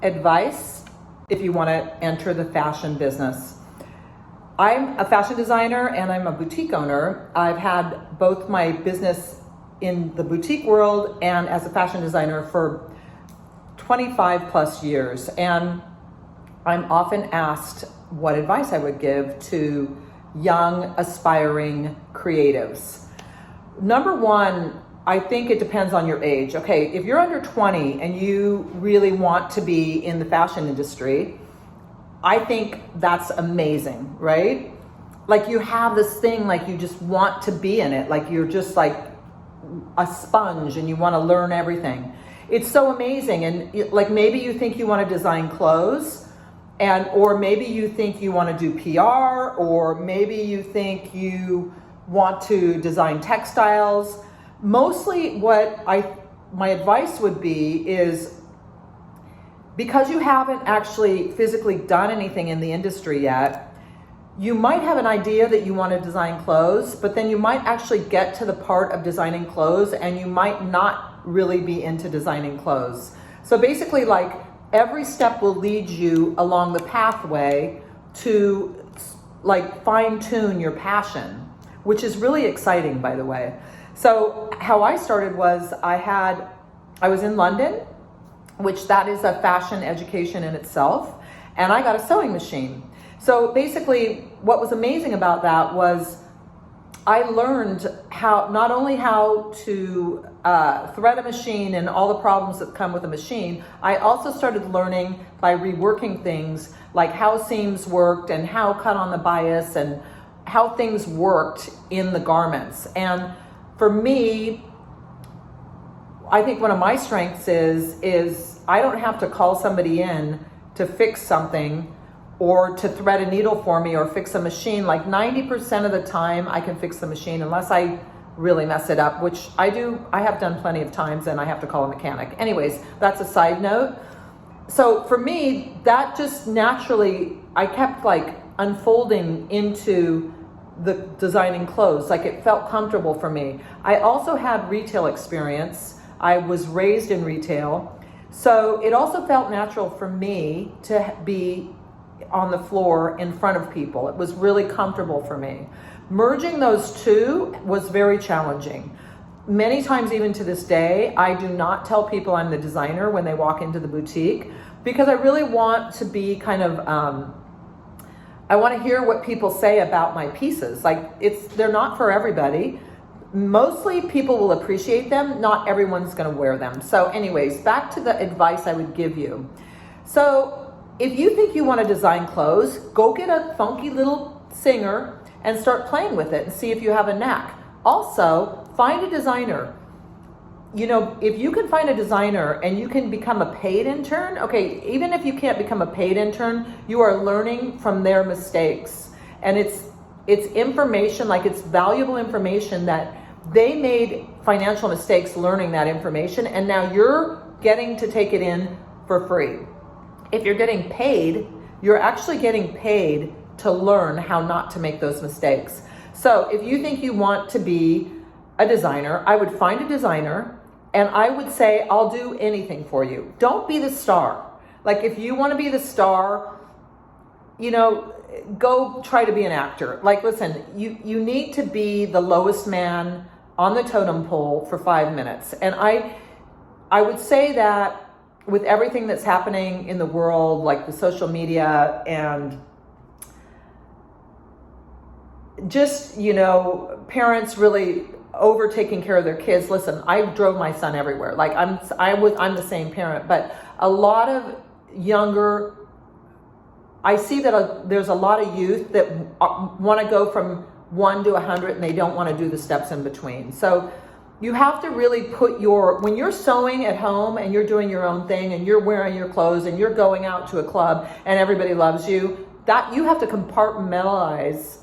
advice if you want to enter the fashion business. I'm a fashion designer and I'm a boutique owner. I've had both my business in the boutique world and as a fashion designer for 25 plus years. And I'm often asked what advice I would give to young, aspiring creatives. Number one, I think it depends on your age. Okay, if you're under 20 and you really want to be in the fashion industry, I think that's amazing, right? Like you have this thing, like you just want to be in it, like you're just like a sponge and you want to learn everything. It's so amazing. And like maybe you think you want to design clothes, or maybe you think you want to do PR, or maybe you think you want to design textiles. Mostly my advice would be is, because you haven't actually physically done anything in the industry yet, you might have an idea that you want to design clothes, but then you might actually get to the part of designing clothes and you might not really be into designing clothes. So basically, like, every step will lead you along the pathway to like fine tune your passion, which is really exciting, by the way. So how I started was I was in London, which that is a fashion education in itself, and I got a sewing machine. So basically what was amazing about that was I learned not only how to thread a machine and all the problems that come with a machine, I also started learning by reworking things, like how seams worked and how cut on the bias and how things worked in the garments. And for me, I think one of my strengths is I don't have to call somebody in to fix something or to thread a needle for me or fix a machine. Like 90% of the time I can fix the machine unless I really mess it up, which I do. I have done plenty of times and I have to call a mechanic. Anyways, that's a side note. So for me, that just naturally, I kept like unfolding into the designing clothes. Like it felt comfortable for me. I also had retail experience. I was raised in retail. So it also felt natural for me to be on the floor in front of people. It was really comfortable for me. Merging those two was very challenging. Many times, even to this day, I do not tell people I'm the designer when they walk into the boutique, because I really want to be kind of, I want to hear what people say about my pieces. Like they're not for everybody. Mostly people will appreciate them. Not everyone's going to wear them. So anyways, back to the advice I would give you. So if you think you want to design clothes, go get a funky little singer and start playing with it and see if you have a knack. Also, find a designer. You know, if you can find a designer and you can become a paid intern, okay, even if you can't become a paid intern, you are learning from their mistakes. And it's information, like it's valuable information that they made financial mistakes learning that information, and now you're getting to take it in for free. If you're getting paid, you're actually getting paid to learn how not to make those mistakes. So if you think you want to be a designer, I would find a designer and I would say, I'll do anything for you. Don't be the star. Like if you want to be the star, you know, go try to be an actor. Like, listen, you need to be the lowest man on the totem pole for 5 minutes. And I would say that with everything that's happening in the world, like the social media and just, you know, parents really over taking care of their kids. Listen, I drove my son everywhere. Like I'm the same parent, but a lot of younger, I see that there's a lot of youth that want to go from 1 to 100 and they don't want to do the steps in between. So you have to really put when you're sewing at home and you're doing your own thing and you're wearing your clothes and you're going out to a club and everybody loves you, that you have to compartmentalize,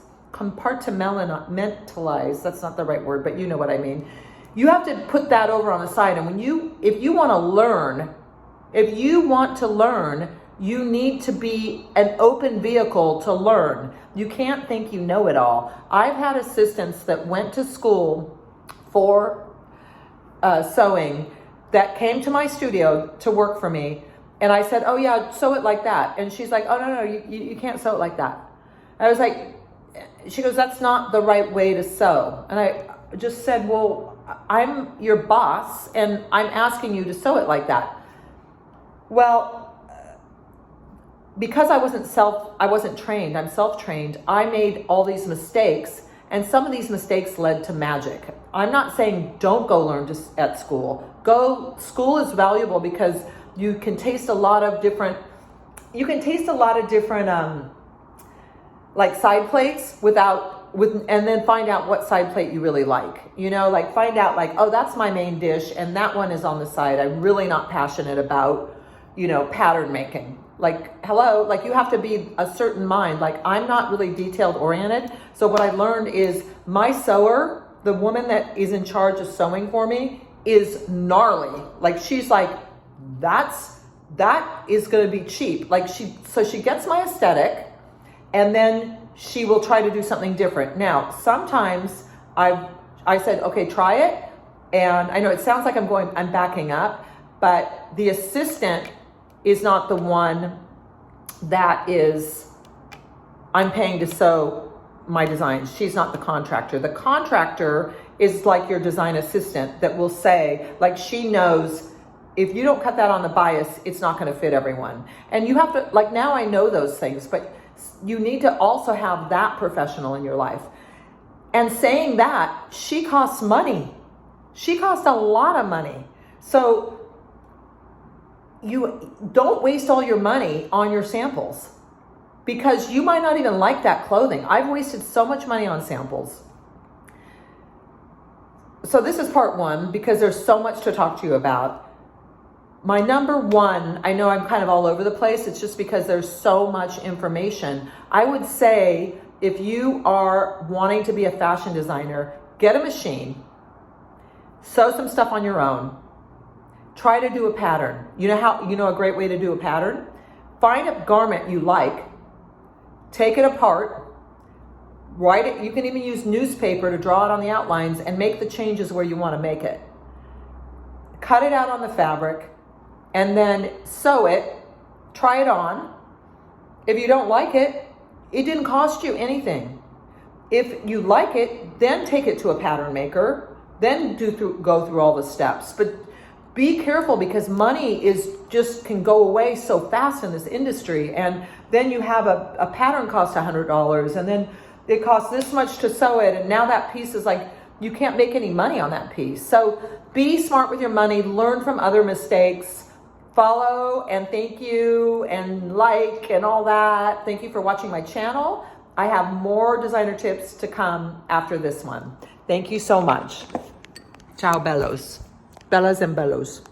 that's not the right word, but you know what I mean. You have to put that over on the side. And if you want to learn, you need to be an open vehicle to learn. You can't think you know it all. I've had assistants that went to school for sewing that came to my studio to work for me, And I said, oh yeah, sew it like that. And she's like, oh no, you can't sew it like that. I was like, she goes, that's not the right way to sew. And I just said, well, I'm your boss and I'm asking you to sew it like that. Well, because I wasn't trained, I'm self-trained, I made all these mistakes, and some of these mistakes led to magic. I'm not saying don't go learn at school. School is valuable because you can taste a lot of different, like side plates and then find out what side plate you really like. Like find out like, oh, that's my main dish and that one is on the side. I'm really not passionate about, pattern making. Like, hello, like you have to be a certain mind. Like I'm not really detailed oriented. So what I learned is my sewer, the woman that is in charge of sewing for me, is gnarly. Like she's like, that is going to be cheap. Like she gets my aesthetic and then she will try to do something different. Now, sometimes I said, okay, try it. And I know it sounds like I'm backing up, but the assistant is not the one that I'm paying to sew my designs. She's not the contractor. The contractor is like your design assistant that will say, like she knows if you don't cut that on the bias, it's not going to fit everyone. And you have to, like now I know those things, but you need to also have that professional in your life. And saying that, she costs money. She costs a lot of money. So you don't waste all your money on your samples because you might not even like that clothing. I've wasted so much money on samples. So this is part one because there's so much to talk to you about. My number one, I know I'm kind of all over the place. It's just because there's so much information. I would say if you are wanting to be a fashion designer, get a machine, sew some stuff on your own. Try to do a pattern. You know a great way to do a pattern? Find a garment you like, take it apart, write it. You can even use newspaper to draw it on the outlines and make the changes where you want to make it. Cut it out on the fabric and then sew it, try it on. If you don't like it, it didn't cost you anything. If you like it, then take it to a pattern maker, then go through all the steps. But be careful because money can go away so fast in this industry. And then you have a pattern cost $100 and then it costs this much to sew it. And now that piece is like, you can't make any money on that piece. So be smart with your money, learn from other mistakes, follow and thank you and like and all that. Thank you for watching my channel. I have more designer tips to come after this one. Thank you so much. Ciao, bellos. Bellas and bellows.